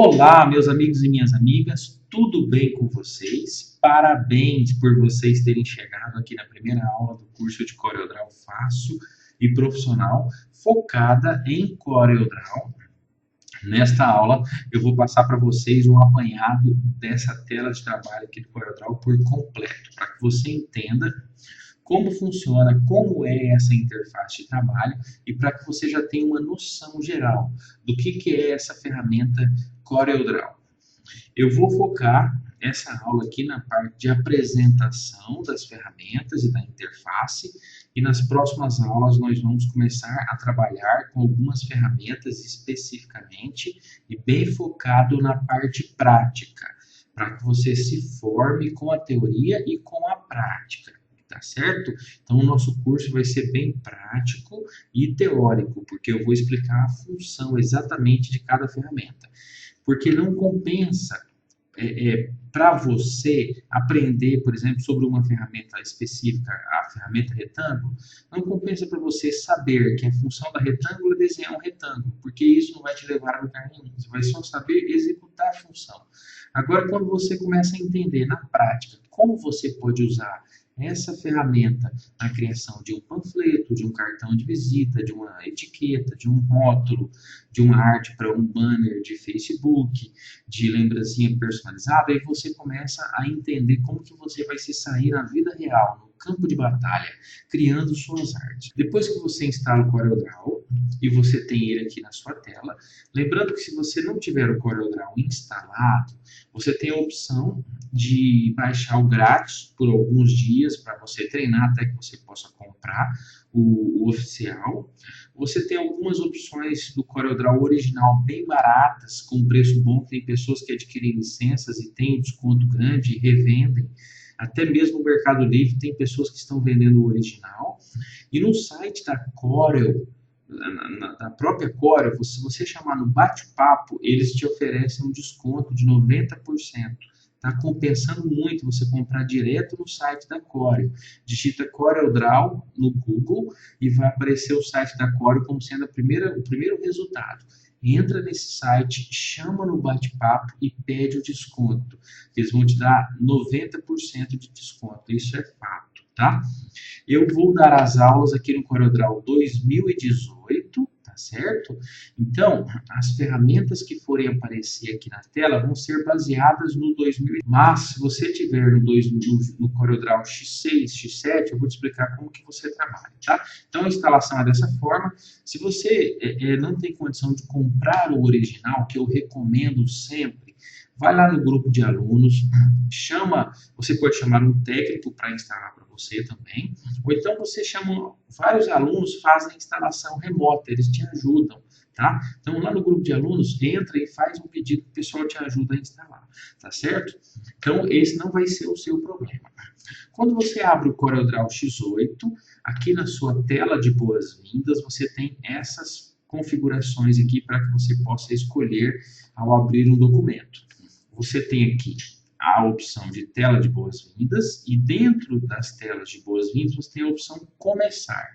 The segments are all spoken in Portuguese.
Olá, meus amigos e minhas amigas, tudo bem com vocês? Parabéns por vocês terem chegado aqui na primeira aula do curso de CorelDRAW Fácil e Profissional, focada em CorelDRAW. Nesta aula, eu vou passar para vocês um apanhado dessa tela de trabalho aqui do CorelDRAW por completo, para que você entenda como funciona, como é essa interface de trabalho e para que você já tenha uma noção geral do que é essa ferramenta CorelDRAW. Eu vou focar essa aula aqui na parte de apresentação das ferramentas e da interface, e nas próximas aulas nós vamos começar a trabalhar com algumas ferramentas especificamente e bem focado na parte prática, para que você se forme com a teoria e com a prática. Tá certo? Então, o nosso curso vai ser bem prático e teórico, porque eu vou explicar a função exatamente de cada ferramenta. Porque não compensa para você aprender, por exemplo, sobre uma ferramenta específica, a ferramenta retângulo, não compensa para você saber que a função da retângulo é desenhar um retângulo, porque isso não vai te levar a lugar nenhum. Você vai só saber executar a função. Agora, quando você começa a entender na prática como você pode usar essa ferramenta na criação de um panfleto, de um cartão de visita, de uma etiqueta, de um rótulo, de uma arte para um banner de Facebook, de lembrancinha personalizada, aí você começa a entender como que você vai se sair na vida real, no campo de batalha, criando suas artes. Depois que você instala o CorelDRAW, e você tem ele aqui na sua tela, lembrando que se você não tiver o CorelDRAW instalado, você tem a opção de baixar o grátis por alguns dias para você treinar até que você possa comprar o oficial. Você tem algumas opções do CorelDRAW original bem baratas, com preço bom. Tem pessoas que adquirem licenças e têm um desconto grande e revendem. Até mesmo no Mercado Livre tem pessoas que estão vendendo o original. E no site da Corel, na própria Corel, se você chamar no bate-papo, eles te oferecem um desconto de 90%. Está compensando muito você comprar direto no site da Corel. Digita CorelDRAW no Google e vai aparecer o site da Corel como sendo o primeiro resultado. Entra nesse site, chama no bate-papo e pede o desconto. Eles vão te dar 90% de desconto. Isso é fato, tá? Eu vou dar as aulas aqui no CorelDRAW 2018, tá certo? Então, as ferramentas que forem aparecer aqui na tela vão ser baseadas no 2000. Mas, se você tiver no CorelDRAW X6, X7, eu vou te explicar como que você trabalha, tá? Então, a instalação é dessa forma. Se você não tem condição de comprar o original, que eu recomendo sempre, vai lá no grupo de alunos, você pode chamar um técnico para instalar para você também, ou então você chama vários alunos, fazem a instalação remota, eles te ajudam, tá? Então lá no grupo de alunos, entra e faz um pedido que o pessoal te ajuda a instalar, tá certo? Então esse não vai ser o seu problema. Quando você abre o CorelDRAW X8, aqui na sua tela de boas-vindas, você tem essas configurações aqui para que você possa escolher ao abrir um documento. Você tem aqui a opção de tela de boas-vindas e dentro das telas de boas-vindas você tem a opção começar.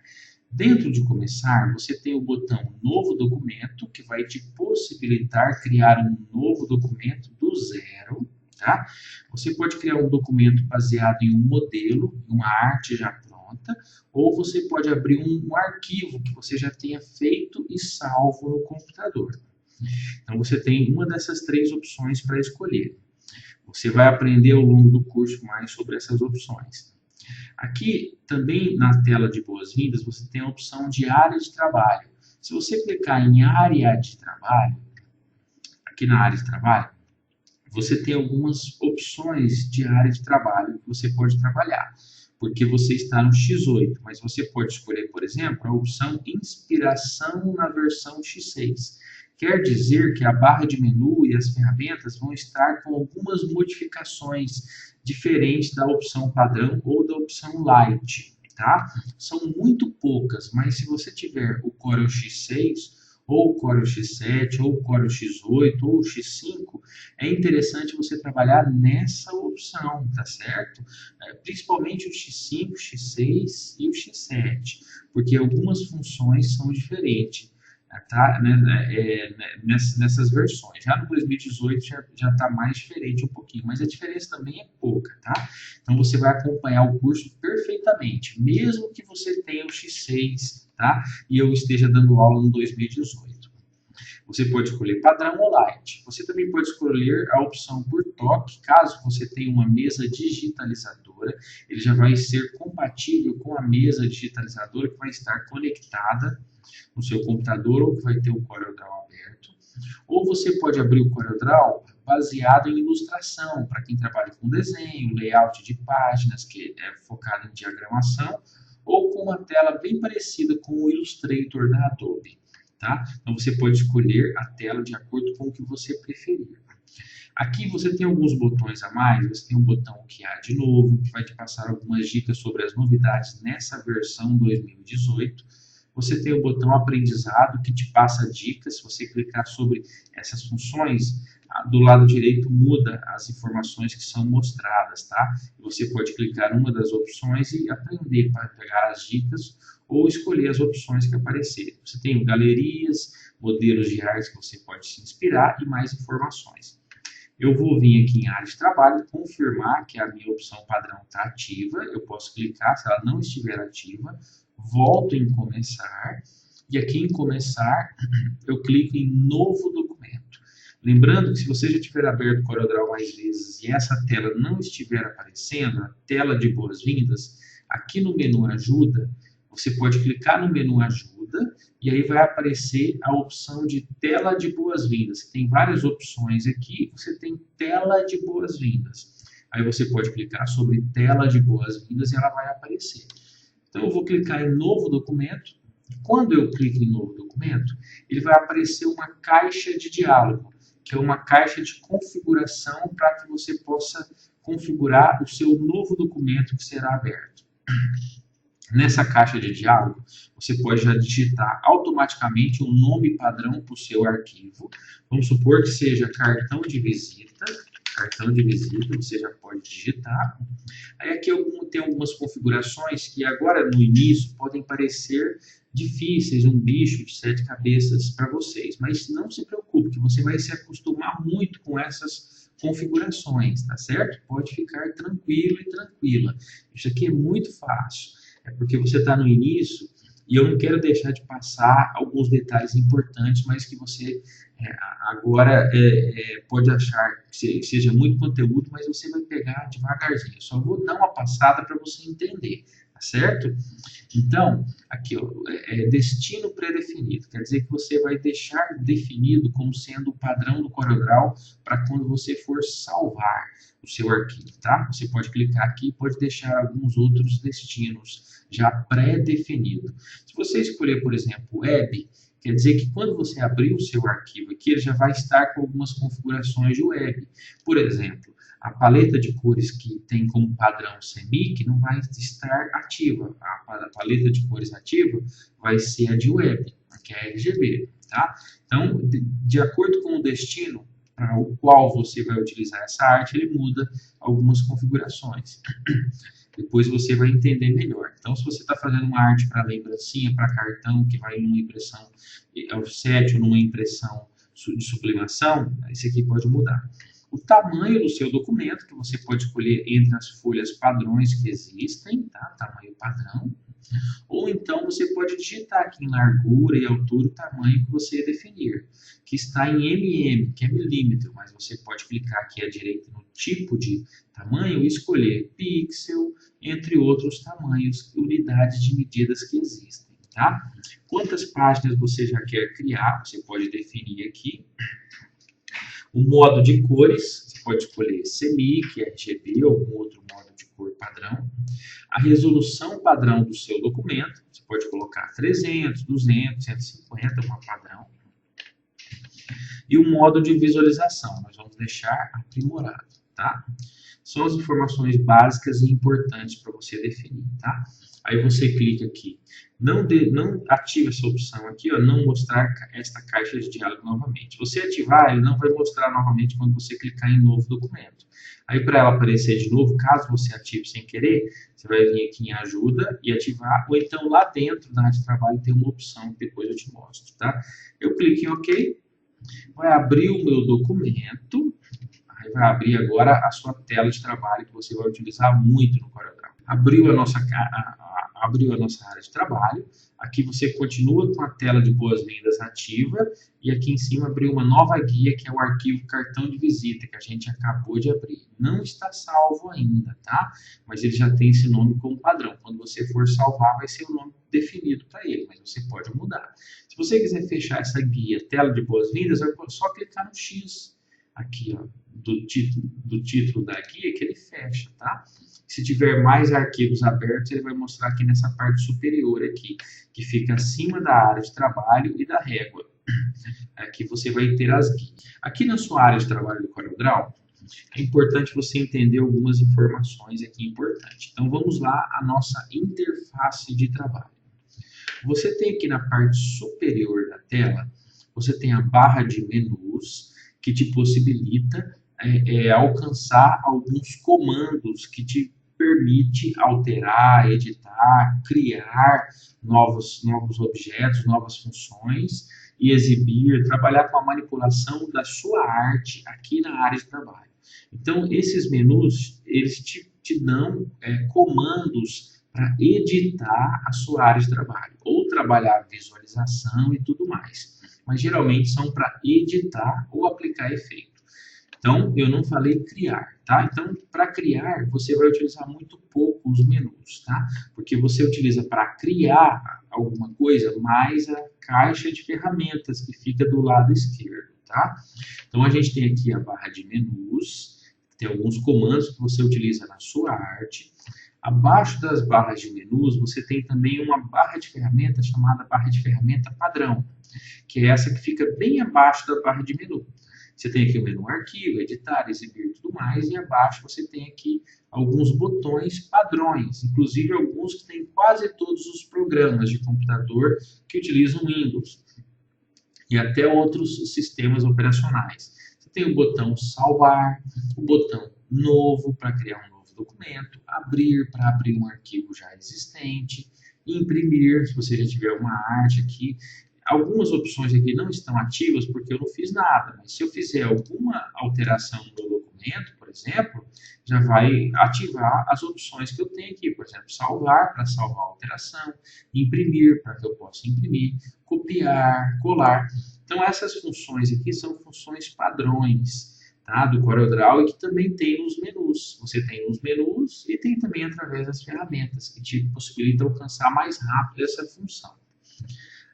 Dentro de começar, você tem o botão novo documento, que vai te possibilitar criar um novo documento do zero, tá? Você pode criar um documento baseado em um modelo, uma arte já pronta, ou você pode abrir um arquivo que você já tenha feito e salvo no computador. Então, você tem uma dessas três opções para escolher. Você vai aprender ao longo do curso mais sobre essas opções. Aqui, também na tela de boas-vindas, você tem a opção de área de trabalho. Se você clicar em área de trabalho, aqui na área de trabalho, você tem algumas opções de área de trabalho que você pode trabalhar, porque você está no X8, mas você pode escolher, por exemplo, a opção inspiração na versão X6. Quer dizer que a barra de menu e as ferramentas vão estar com algumas modificações diferentes da opção padrão ou da opção light, tá? São muito poucas, mas se você tiver o Corel X6, ou o Corel X7, ou o Corel X8, ou o X5, é interessante você trabalhar nessa opção, tá certo? Principalmente o X5, o X6 e o X7, porque algumas funções são diferentes. tá? Nessas versões. Já no 2018 já está mais diferente um pouquinho, mas a diferença também é pouca, tá? Então você vai acompanhar o curso perfeitamente, mesmo que você tenha o X6, tá? E eu esteja dando aula no 2018. Você pode escolher padrão ou light. Você também pode escolher a opção por toque, caso você tenha uma mesa digitalizadora, ele já vai ser compatível com a mesa digitalizadora que vai estar conectada no seu computador ou que vai ter o CorelDRAW aberto. Ou você pode abrir o CorelDRAW baseado em ilustração, para quem trabalha com desenho, layout de páginas, que é focado em diagramação, ou com uma tela bem parecida com o Illustrator da Adobe. Tá? Então você pode escolher a tela de acordo com o que você preferir. Aqui você tem alguns botões a mais, você tem um botão que há de novo, que vai te passar algumas dicas sobre as novidades nessa versão 2018. Você tem o botão aprendizado, que te passa dicas. Se você clicar sobre essas funções, do lado direito muda as informações que são mostradas, tá? Você pode clicar em uma das opções e aprender para pegar as dicas ou escolher as opções que aparecerem. Você tem galerias, modelos de artes que você pode se inspirar e mais informações. Eu vou vir aqui em área de trabalho, confirmar que a minha opção padrão está ativa. Eu posso clicar, se ela não estiver ativa, volto em começar, e aqui em começar, eu clico em novo documento. Lembrando que se você já tiver aberto o CorelDRAW mais vezes e essa tela não estiver aparecendo, a tela de boas-vindas, aqui no menu ajuda, você pode clicar no menu ajuda e aí vai aparecer a opção de tela de boas-vindas. Tem várias opções aqui, você tem tela de boas-vindas. Aí você pode clicar sobre tela de boas-vindas e ela vai aparecer. Então eu vou clicar em novo documento. Quando eu clico em novo documento, ele vai aparecer uma caixa de diálogo, que é uma caixa de configuração para que você possa configurar o seu novo documento que será aberto. Nessa caixa de diálogo, você pode já digitar automaticamente um nome padrão para o seu arquivo. Vamos supor que seja cartão de visita, você já pode digitar. Aí aqui tem algumas configurações que agora no início podem parecer difíceis, um bicho de 7 cabeças para vocês, mas não se preocupe, que você vai se acostumar muito com essas configurações, tá certo? Pode ficar tranquilo e tranquila. Isso aqui é muito fácil. É porque você está no início e eu não quero deixar de passar alguns detalhes importantes, mas que você agora pode achar que seja muito conteúdo, mas você vai pegar devagarzinho. Só vou dar uma passada para você entender, tá certo? Então, aqui, ó, destino pré-definido. Quer dizer que você vai deixar definido como sendo o padrão do CorelDRAW para quando você for salvar o seu arquivo, tá? Você pode clicar aqui e pode deixar alguns outros destinos já pré-definidos. Se você escolher, por exemplo, web, quer dizer que quando você abrir o seu arquivo aqui, ele já vai estar com algumas configurações de web. Por exemplo, a paleta de cores que tem como padrão CMYK não vai estar ativa. A paleta de cores ativa vai ser a de web, que é RGB, tá? Então, de acordo com o destino para o qual você vai utilizar essa arte, ele muda algumas configurações. Depois você vai entender melhor. Então, se você está fazendo uma arte para lembrancinha, para cartão, que vai numa impressão offset ou numa impressão de sublimação, esse aqui pode mudar. O tamanho do seu documento, que você pode escolher entre as folhas padrões que existem, tá? Tamanho padrão. Ou então você pode digitar aqui em largura e altura o tamanho que você definir, que está em mm, que é milímetro, mas você pode clicar aqui à direita no tipo de tamanho e escolher pixel, entre outros tamanhos, unidades de medidas que existem, tá? Quantas páginas você já quer criar, você pode definir aqui. O modo de cores, você pode escolher CMYK, RGB ou algum outro modo de cor padrão. A resolução padrão do seu documento, você pode colocar 300, 200, 150, uma padrão. E o modo de visualização, nós vamos deixar aprimorado, tá? São as informações básicas e importantes para você definir, tá? Aí você clica aqui. Não ativa essa opção aqui, ó, não mostrar esta caixa de diálogo novamente. Você ativar, ele não vai mostrar novamente quando você clicar em novo documento. Aí, para ela aparecer de novo, caso você ative sem querer, você vai vir aqui em ajuda e ativar, ou então lá dentro da área de trabalho tem uma opção que depois eu te mostro, tá? Eu clico em OK, vai abrir o meu documento, aí vai abrir agora a sua tela de trabalho que você vai utilizar muito no CorelDRAW. Abriu a nossa área de trabalho, aqui você continua com a tela de boas-vindas ativa, e aqui em cima abriu uma nova guia, que é o arquivo cartão de visita, que a gente acabou de abrir. Não está salvo ainda, tá? Mas ele já tem esse nome como padrão. Quando você for salvar, vai ser o nome definido para ele, mas você pode mudar. Se você quiser fechar essa guia, tela de boas-vindas, é só clicar no X aqui, ó, do título da guia, que ele fecha, tá? Se tiver mais arquivos abertos, ele vai mostrar aqui nessa parte superior aqui, que fica acima da área de trabalho e da régua. Aqui você vai ter as guias. Aqui na sua área de trabalho do CorelDRAW, é importante você entender algumas informações aqui importantes. Então vamos lá, a nossa interface de trabalho. Você tem aqui na parte superior da tela, você tem a barra de menus, que te possibilita alcançar alguns comandos que te permite alterar, editar, criar novos objetos, novas funções e exibir, trabalhar com a manipulação da sua arte aqui na área de trabalho. Então, esses menus, eles te dão comandos para editar a sua área de trabalho, ou trabalhar visualização e tudo mais. Mas geralmente são para editar ou aplicar efeito. Então, eu não falei criar, tá? Então, para criar, você vai utilizar muito pouco os menus, tá? Porque você utiliza para criar alguma coisa mais a caixa de ferramentas que fica do lado esquerdo, tá? Então, a gente tem aqui a barra de menus, tem alguns comandos que você utiliza na sua arte. Abaixo das barras de menus, você tem também uma barra de ferramenta chamada barra de ferramenta padrão, que é essa que fica bem abaixo da barra de menu. Você tem aqui o menu arquivo, editar, exibir e tudo mais, e abaixo você tem aqui alguns botões padrões, inclusive alguns que tem quase todos os programas de computador que utilizam Windows, e até outros sistemas operacionais. Você tem o botão salvar, o botão novo para criar um novo documento, abrir para abrir um arquivo já existente, imprimir, se você já tiver uma arte aqui. Algumas opções aqui não estão ativas porque eu não fiz nada, mas se eu fizer alguma alteração no documento, por exemplo, já vai ativar as opções que eu tenho aqui. Por exemplo, salvar para salvar a alteração, imprimir para que eu possa imprimir, copiar, colar. Então essas funções aqui são funções padrões, tá, do CorelDRAW, e que também tem nos menus. Você tem nos menus e tem também através das ferramentas, que te possibilita alcançar mais rápido essa função.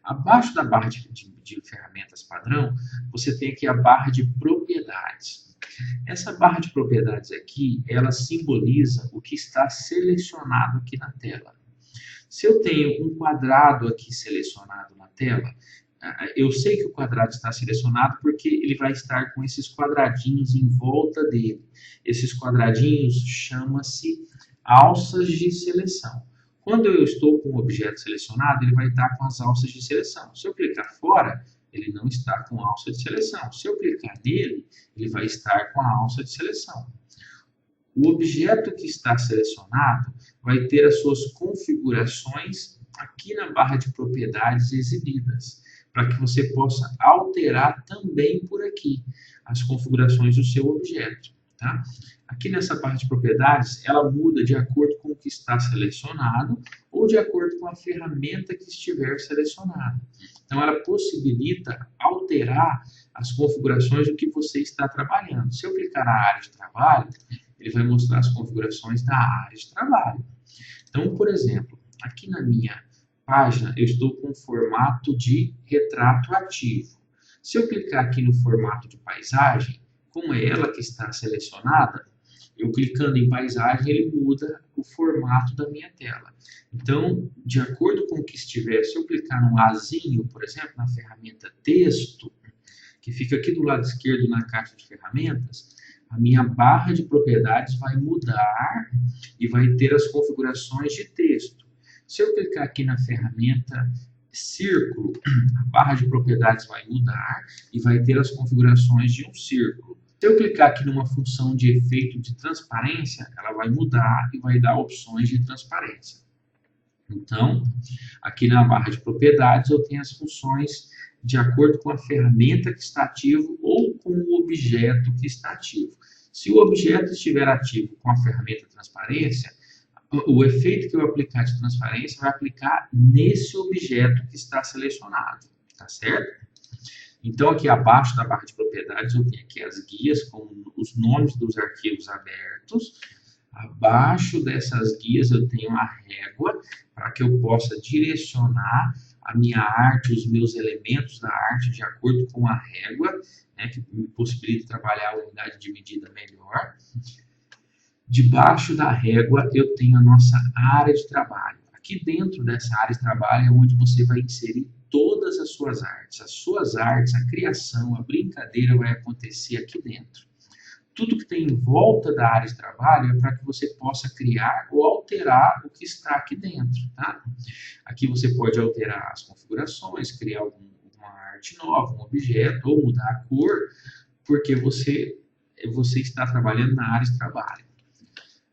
Abaixo da barra de ferramentas padrão, você tem aqui a barra de propriedades. Essa barra de propriedades aqui, ela simboliza o que está selecionado aqui na tela. Se eu tenho um quadrado aqui selecionado na tela, eu sei que o quadrado está selecionado porque ele vai estar com esses quadradinhos em volta dele. Esses quadradinhos chamam-se alças de seleção. Quando eu estou com o objeto selecionado, ele vai estar com as alças de seleção. Se eu clicar fora, ele não está com alça de seleção. Se eu clicar nele, ele vai estar com a alça de seleção. O objeto que está selecionado vai ter as suas configurações aqui na barra de propriedades exibidas, para que você possa alterar também por aqui as configurações do seu objeto. Tá? Aqui nessa barra de propriedades, ela muda de acordo com o que está selecionado ou de acordo com a ferramenta que estiver selecionada. Então, ela possibilita alterar as configurações do que você está trabalhando. Se eu clicar na área de trabalho, ele vai mostrar as configurações da área de trabalho. Então, por exemplo, aqui na minha página, eu estou com o formato de retrato ativo. Se eu clicar aqui no formato de paisagem, como é ela que está selecionada, eu clicando em paisagem, ele muda o formato da minha tela. Então, de acordo com o que estiver, se eu clicar no Azinho, por exemplo, na ferramenta texto, que fica aqui do lado esquerdo na caixa de ferramentas, a minha barra de propriedades vai mudar e vai ter as configurações de texto. Se eu clicar aqui na ferramenta círculo, a barra de propriedades vai mudar e vai ter as configurações de um círculo. Se eu clicar aqui numa função de efeito de transparência, ela vai mudar e vai dar opções de transparência. Então, aqui na barra de propriedades eu tenho as funções de acordo com a ferramenta que está ativo ou com o objeto que está ativo. Se o objeto estiver ativo com a ferramenta transparência, o efeito que eu aplicar de transparência vai aplicar nesse objeto que está selecionado, tá certo? Então, aqui abaixo da barra de propriedades, eu tenho aqui as guias com os nomes dos arquivos abertos. Abaixo dessas guias, eu tenho a régua para que eu possa direcionar a minha arte, os meus elementos da arte de acordo com a régua, né, que me possibilita trabalhar a unidade de medida melhor. Debaixo da régua, eu tenho a nossa área de trabalho. Aqui dentro dessa área de trabalho é onde você vai inserir todas as suas artes. As suas artes, a criação, a brincadeira vai acontecer aqui dentro. Tudo que tem em volta da área de trabalho é para que você possa criar ou alterar o que está aqui dentro, tá? Aqui você pode alterar as configurações, criar uma arte nova, um objeto, ou mudar a cor, porque você está trabalhando na área de trabalho.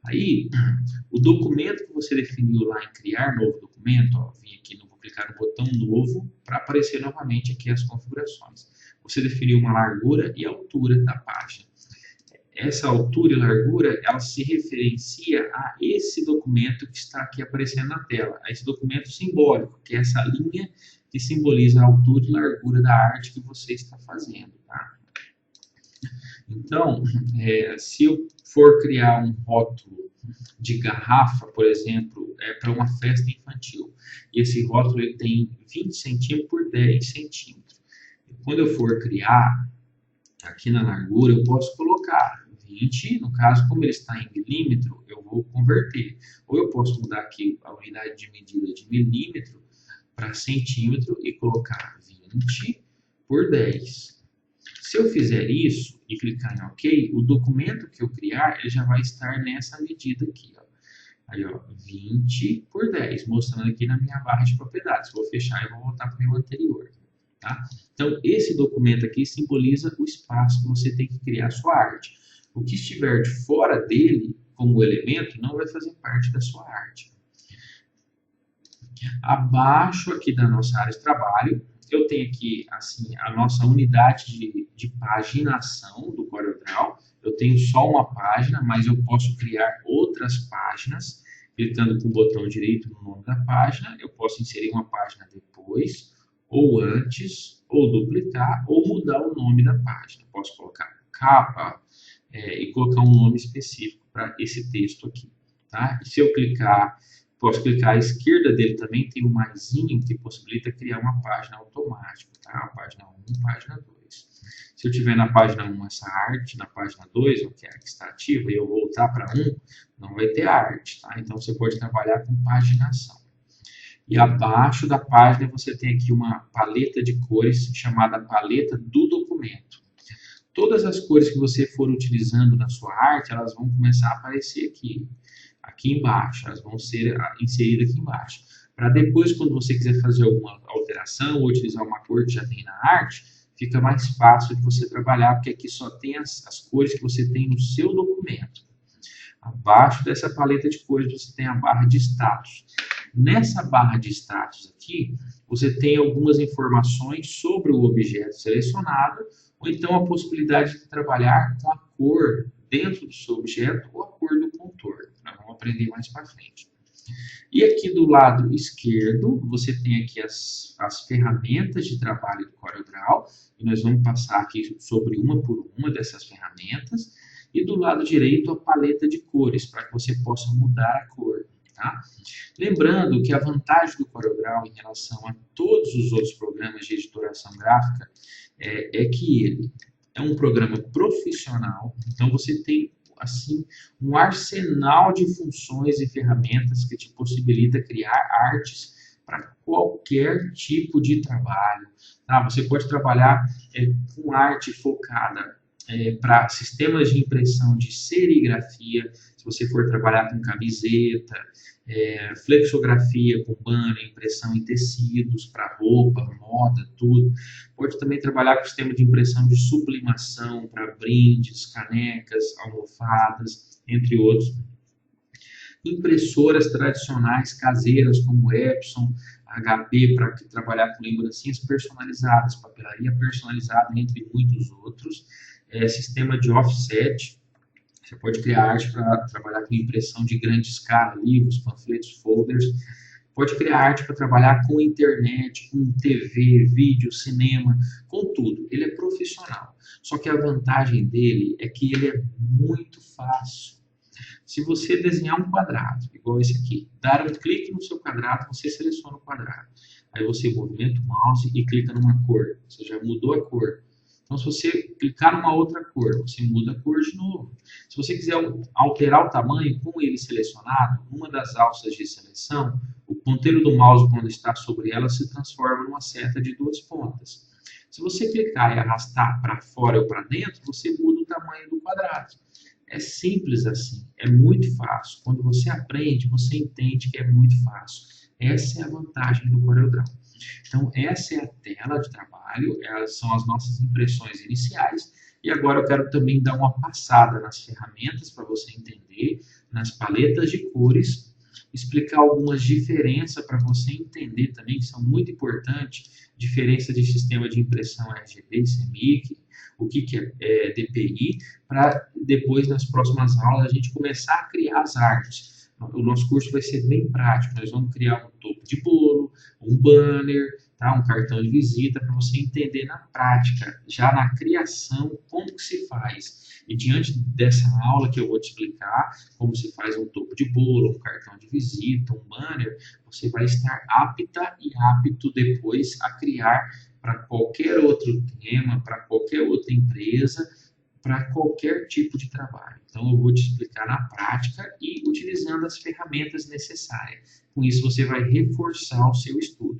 Aí, o documento que você definiu lá em criar novo documento, ó, vim aqui, vou clicar no botão novo para aparecer novamente aqui as configurações. Você definiu uma largura e altura da página. Essa altura e largura, ela se referencia a esse documento que está aqui aparecendo na tela, a esse documento simbólico, que é essa linha que simboliza a altura e largura da arte que você está fazendo, tá? Então, se eu for criar um rótulo de garrafa, por exemplo, para uma festa infantil, e esse rótulo ele tem 20 centímetros por 10 centímetros. Quando eu for criar, aqui na largura, eu posso colocar 20, no caso, como ele está em milímetro, eu vou converter. Ou eu posso mudar aqui a unidade de medida de milímetro para centímetro e colocar 20 por 10. Se eu fizer isso e clicar em OK, o documento que eu criar ele já vai estar nessa medida aqui, ó. Aí, ó, 20 por 10, mostrando aqui na minha barra de propriedades. Vou fechar e vou voltar para o meu anterior, tá? Então, esse documento aqui simboliza o espaço que você tem que criar a sua arte. O que estiver de fora dele, como elemento, não vai fazer parte da sua arte. Abaixo aqui da nossa área de trabalho, eu tenho aqui assim, a nossa unidade de paginação do CorelDRAW. Eu tenho só uma página, mas eu posso criar outras páginas. Clicando com o botão direito no nome da página, eu posso inserir uma página depois, ou antes, ou duplicar, ou mudar o nome da página. Posso colocar capa e colocar um nome específico para esse texto aqui, tá? E se eu clicar... Posso clicar à esquerda dele também, tem um maisinho que possibilita criar uma página automática, tá? Página 1, página 2. Se eu tiver na página 1 essa arte, na página 2, o que é que está ativa, e eu voltar para 1, não vai ter arte, tá? Então você pode trabalhar com paginação. E abaixo da página você tem aqui uma paleta de cores chamada paleta do documento. Todas as cores que você for utilizando na sua arte, elas vão começar a aparecer aqui embaixo, elas vão ser inseridas aqui embaixo. Para depois, quando você quiser fazer alguma alteração ou utilizar uma cor que já tem na arte, fica mais fácil de você trabalhar, porque aqui só tem as cores que você tem no seu documento. Abaixo dessa paleta de cores, você tem a barra de status. Nessa barra de status aqui, você tem algumas informações sobre o objeto selecionado, ou então a possibilidade de trabalhar com a cor dentro do seu objeto ou a cor do contorno. Nós vamos aprender mais para frente. E aqui do lado esquerdo, você tem aqui as ferramentas de trabalho do CorelDRAW, e nós vamos passar aqui sobre uma por uma dessas ferramentas. E do lado direito, a paleta de cores, para que você possa mudar a cor. Tá? Lembrando que a vantagem do CorelDRAW em relação a todos os outros programas de editoração gráfica é que ele é um programa profissional, então você tem assim um arsenal de funções e ferramentas que te possibilita criar artes para qualquer tipo de trabalho. Tá? Você pode trabalhar com arte focada para sistemas de impressão de serigrafia, se você for trabalhar com camiseta, flexografia com banner, impressão em tecidos para roupa, moda, tudo. Pode também trabalhar com sistema de impressão de sublimação para brindes, canecas, almofadas, entre outros. Impressoras tradicionais caseiras como Epson, HP, para trabalhar com lembrancinhas personalizadas, papelaria personalizada, entre muitos outros. Sistema de offset, você pode criar arte para trabalhar com impressão de grande escala, livros, panfletos, folders. Pode criar arte para trabalhar com internet, com TV, vídeo, cinema, com tudo. Ele é profissional. Só que a vantagem dele é que ele é muito fácil. Se você desenhar um quadrado, igual esse aqui, dar um clique no seu quadrado, você seleciona o quadrado. Aí você movimenta o mouse e clica numa cor. Você já mudou a cor. Então, se você clicar numa outra cor, você muda a cor de novo. Se você quiser alterar o tamanho com ele selecionado, uma das alças de seleção, o ponteiro do mouse, quando está sobre ela, se transforma numa seta de 2 pontas. Se você clicar e arrastar para fora ou para dentro, você muda o tamanho do quadrado. É simples assim, é muito fácil. Quando você aprende, você entende que é muito fácil. Essa é a vantagem do CorelDRAW. Então, essa é a tela de trabalho, são as nossas impressões iniciais. E agora eu quero também dar uma passada nas ferramentas para você entender, nas paletas de cores, explicar algumas diferenças para você entender também, que são muito importantes, diferença de sistema de impressão RGB e CMYK, o que é DPI, para depois, nas próximas aulas, a gente começar a criar as artes. O nosso curso vai ser bem prático, nós vamos criar um topo de bolo, um banner, tá? Um cartão de visita, para você entender na prática, já na criação, como que se faz. E diante dessa aula que eu vou te explicar, como se faz um topo de bolo, um cartão de visita, um banner, você vai estar apta e apto depois a criar para qualquer outro tema, para qualquer outra empresa, para qualquer tipo de trabalho. Então, eu vou te explicar na prática e utilizando as ferramentas necessárias. Com isso, você vai reforçar o seu estudo.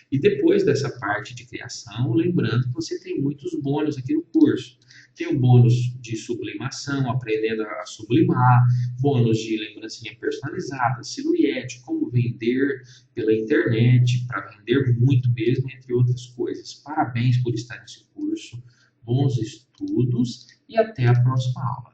E depois dessa parte de criação, lembrando que você tem muitos bônus aqui no curso. Tem o bônus de sublimação, aprendendo a sublimar, bônus de lembrancinha personalizada, silhuete, como vender pela internet, para vender muito mesmo, entre outras coisas. Parabéns por estar nesse curso, bons estudos e até a próxima aula.